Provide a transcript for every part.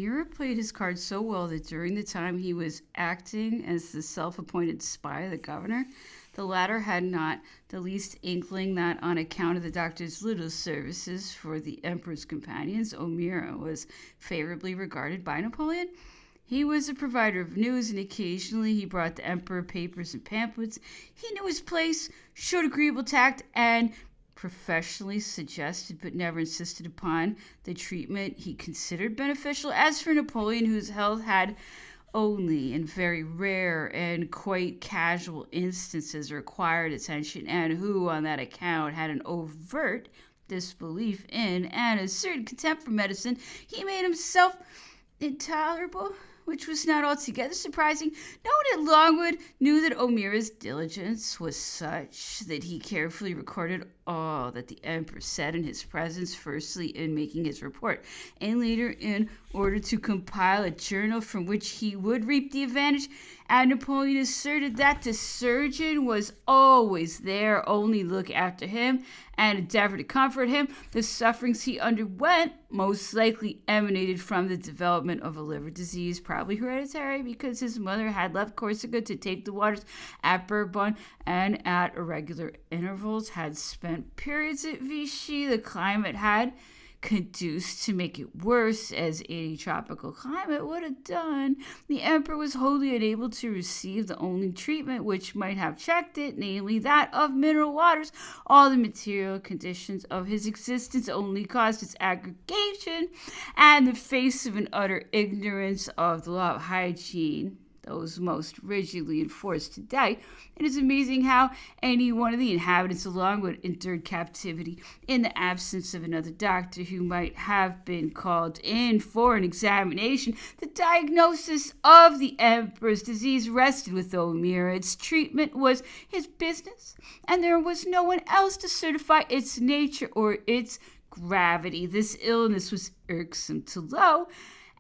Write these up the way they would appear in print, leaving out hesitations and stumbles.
O'Meara played his cards so well that during the time he was acting as the self-appointed spy of the governor, the latter had not the least inkling that on account of the doctor's little services for the emperor's companions, O'Meara was favorably regarded by Napoleon. He was a provider of news, and occasionally he brought the emperor papers and pamphlets. He knew his place, showed agreeable tact, and professionally suggested but never insisted upon the treatment he considered beneficial. As for Napoleon, whose health had only in very rare and quite casual instances required attention, and who on that account had an overt disbelief in and a certain contempt for medicine, he made himself intolerable, which was not altogether surprising. No one at Longwood knew that O'Meara's diligence was such that he carefully recorded all that the emperor said in his presence, firstly in making his report, and later in order to compile a journal from which he would reap the advantage. And Napoleon asserted that the surgeon was always there, only look after him and endeavor to comfort him. The sufferings he underwent most likely emanated from the development of a liver disease, probably hereditary, because his mother had left Corsica to take the waters at Bourbon, and at irregular intervals had spent periods at Vichy. The climate had conduced to make it worse, as any tropical climate would have done. The emperor was wholly unable to receive the only treatment which might have checked it, namely that of mineral waters. All the material conditions of his existence only caused its aggregation, and the face of an utter ignorance of the law of hygiene, those most rigidly enforced today. It is amazing how any one of the inhabitants of Longwood endured captivity in the absence of another doctor who might have been called in for an examination. The diagnosis of the emperor's disease rested with O'Meara. Its treatment was his business, and there was no one else to certify its nature or its gravity. This illness was irksome to Lowe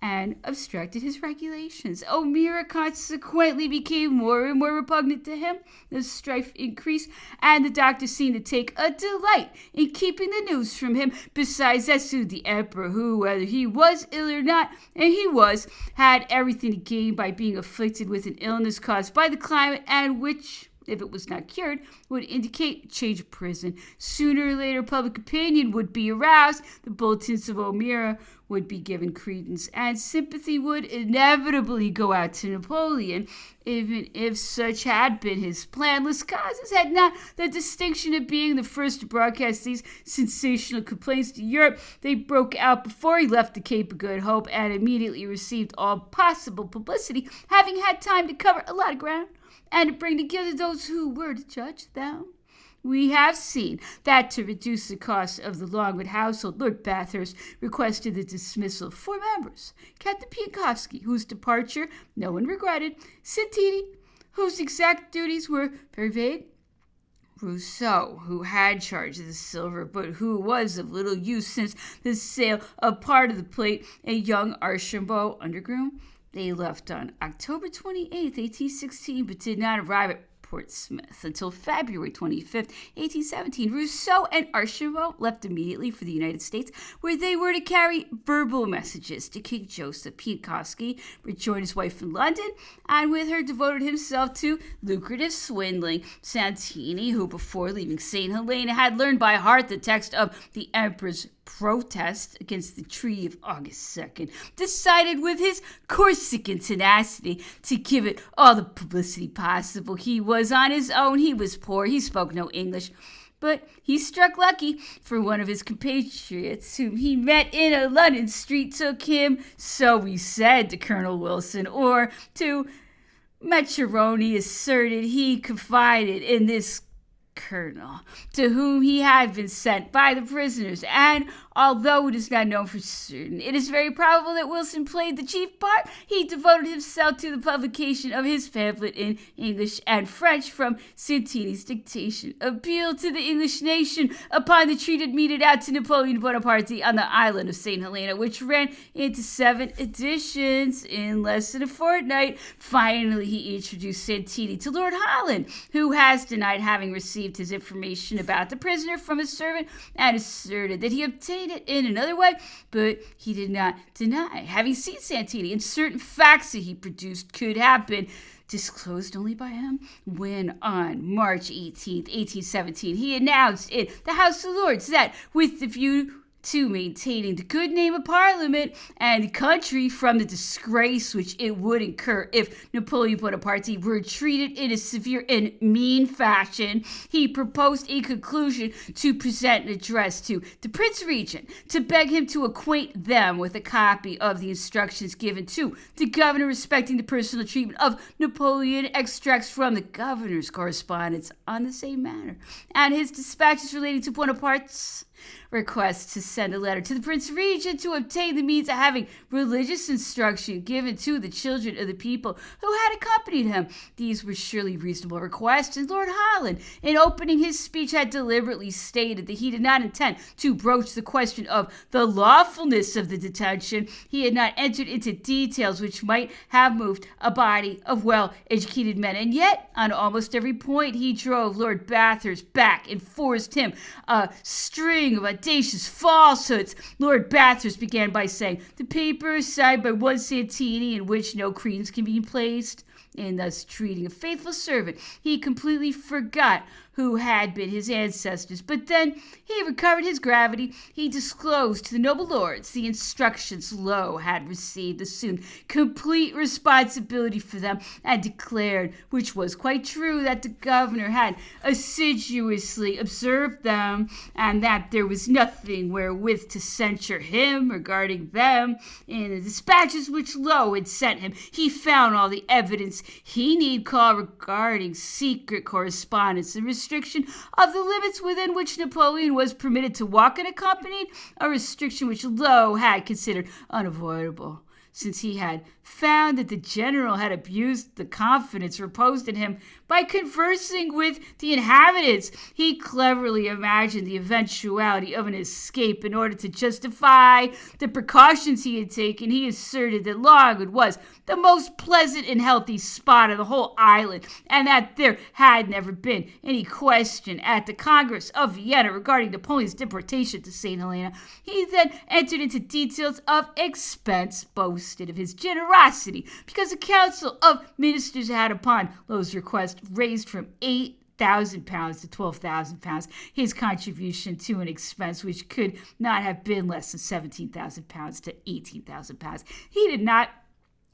and obstructed his regulations. O'Meara consequently became more and more repugnant to him. The strife increased, and the doctor seemed to take a delight in keeping the news from him. Besides, that soothed the emperor, who, whether he was ill or not, and he was, had everything to gain by being afflicted with an illness caused by the climate, and which, if it was not cured, would indicate a change of prison. Sooner or later, public opinion would be aroused, the bulletins of O'Meara would be given credence, and sympathy would inevitably go out to Napoleon, even if such had been his plan. Las Casas had not the distinction of being the first to broadcast these sensational complaints to Europe. They broke out before he left the Cape of Good Hope and immediately received all possible publicity, having had time to cover a lot of ground and to bring together those who were to judge them. We have seen that to reduce the cost of the Longwood household, Lord Bathurst requested the dismissal of 4 members: Captain Piankowski, whose departure no one regretted; Santini, whose exact duties were very vague; Rousseau, who had charge of the silver, but who was of little use since the sale of part of the plate; a young Archambault undergroom. They left on October 28th, 1816, but did not arrive at Portsmouth until February 25th, 1817. Rousseau and Archambault left immediately for the United States, where they were to carry verbal messages to King Joseph. Piankowski rejoined his wife in London, and with her devoted himself to lucrative swindling. Santini, who before leaving St. Helena had learned by heart the text of the emperor's protest against the Treaty of August 2nd, decided with his Corsican tenacity to give it all the publicity possible. He was on his own, he was poor, he spoke no English, but he struck lucky, for one of his compatriots whom he met in a London street took him, so he said, to Colonel Wilson, or to Macheroni asserted he confided in this colonel, to whom he had been sent by the prisoners, and although it is not known for certain, it is very probable that Wilson played the chief part. He devoted himself to the publication of his pamphlet in English and French from Santini's dictation, appealed to the English nation upon the treaty meted out to Napoleon Bonaparte on the island of St. Helena, which ran into 7 editions in less than a fortnight. Finally, he introduced Santini to Lord Holland, who has denied having received his information about the prisoner from a servant, and asserted that he obtained explain it in another way, but he did not deny having seen Santini, and certain facts that he produced could have been disclosed only by him when on March 18th, 1817, he announced in the House of Lords that with the view to maintaining the good name of Parliament and the country from the disgrace which it would incur if Napoleon Bonaparte were treated in a severe and mean fashion, he proposed in conclusion to present an address to the Prince Regent to beg him to acquaint them with a copy of the instructions given to the governor respecting the personal treatment of Napoleon, extracts from the governor's correspondence on the same matter, and his dispatches relating to Bonaparte's request to send a letter to the Prince Regent to obtain the means of having religious instruction given to the children of the people who had accompanied him. These were surely reasonable requests, and Lord Holland, in opening his speech, had deliberately stated that he did not intend to broach the question of the lawfulness of the detention. He had not entered into details which might have moved a body of well-educated men, and yet on almost every point he drove Lord Bathurst back and forced him a string of audacious falsehoods. Lord Bathurst began by saying, "The paper is signed by one Santini in which no credence can be placed." In thus treating a faithful servant, he completely forgot who had been his ancestors. But then he recovered his gravity. He disclosed to the noble lords the instructions Lowe had received, assumed complete responsibility for them, and declared, which was quite true, that the governor had assiduously observed them, and that there was nothing wherewith to censure him regarding them. In the dispatches which Lowe had sent him, he found all the evidence he need call regarding secret correspondence and restriction of the limits within which Napoleon was permitted to walk unaccompanied, a restriction which Lowe had considered unavoidable, since he had found that the general had abused the confidence reposed in him by conversing with the inhabitants. He cleverly imagined the eventuality of an escape in order to justify the precautions he had taken. He asserted that Longwood was the most pleasant and healthy spot of the whole island, and that there had never been any question at the Congress of Vienna regarding Napoleon's deportation to St. Helena. He then entered into details of expense, boasted of his generosity, because the Council of Ministers had, upon Lowe's request, raised from £8,000 to £12,000 his contribution to an expense which could not have been less than £17,000 to £18,000. He did not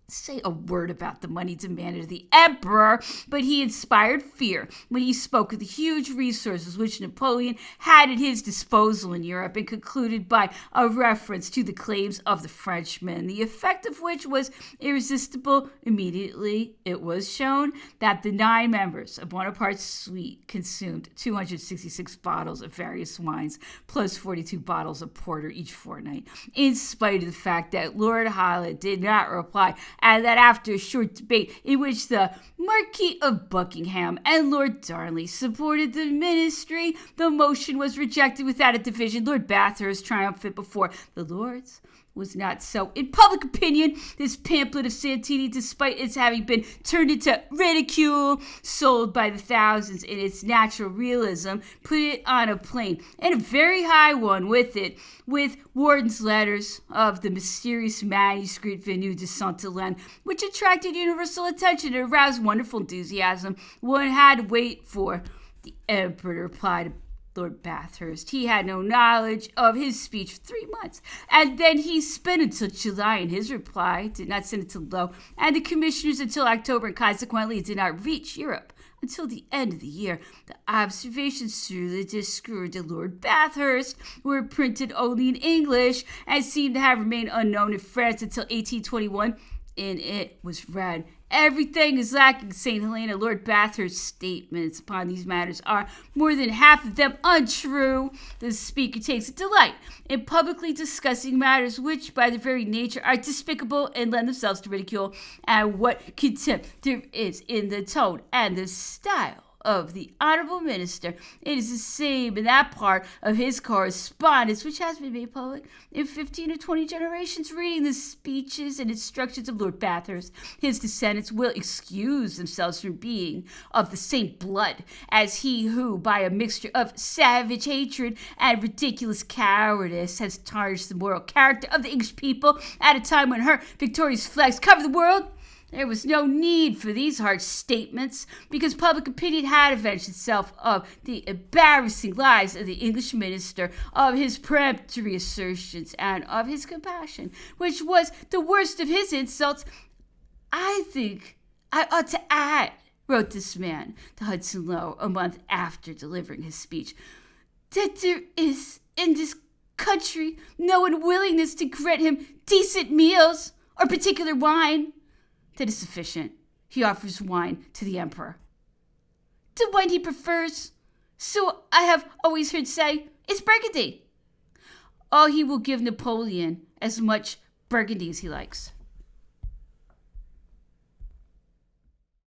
say a word about the money demanded of the emperor, but he inspired fear when he spoke of the huge resources which Napoleon had at his disposal in Europe, and concluded by a reference to the claims of the Frenchmen, the effect of which was irresistible. Immediately it was shown that the 9 members of Bonaparte's suite consumed 266 bottles of various wines, plus 42 bottles of porter each fortnight, in spite of the fact that Lord Holland did not reply, and that after a short debate in which the Marquis of Buckingham and Lord Darnley supported the ministry, the motion was rejected without a division. Lord Bathurst, triumphant before the Lords, was not so. In public opinion, this pamphlet of Santini, despite its having been turned into ridicule, sold by the thousands in its natural realism, put it on a plane, and a very high one with it, with Warden's letters of the mysterious manuscript Venu de Saint-Helene, which attracted universal attention and aroused wonderful enthusiasm. One had to wait for the emperor to reply to Lord Bathurst. He had no knowledge of his speech for 3 months, and then he spent until July in his reply, did not send it to Lowe and the commissioners until October, and consequently it did not reach Europe until the end of the year. The observations through the discours de Lord Bathurst were printed only in English and seem to have remained unknown in France until 1821. In it was read, "Everything is lacking, St. Helena. Lord Bathurst's statements upon these matters are, more than half of them, untrue. The speaker takes a delight in publicly discussing matters which, by their very nature, are despicable and lend themselves to ridicule, and what contempt there is in the tone and the style of the honorable minister. It is the same in that part of his correspondence which has been made public in 15 or 20 generations. Reading the speeches and instructions of Lord Bathurst, his descendants will excuse themselves from being of the same blood as he who, by a mixture of savage hatred and ridiculous cowardice, has tarnished the moral character of the English people at a time when her victorious flags cover the world. There was no need for these harsh statements, because public opinion had avenged itself of the embarrassing lies of the English minister, of his peremptory assertions, and of his compassion, which was the worst of his insults. I think I ought to add, wrote this man to Hudson Lowe a month after delivering his speech, that there is in this country no unwillingness to grant him decent meals or particular wine. That is sufficient. He offers wine to the emperor. The wine he prefers, so I have always heard say, is Burgundy. He will give Napoleon as much Burgundy as he likes.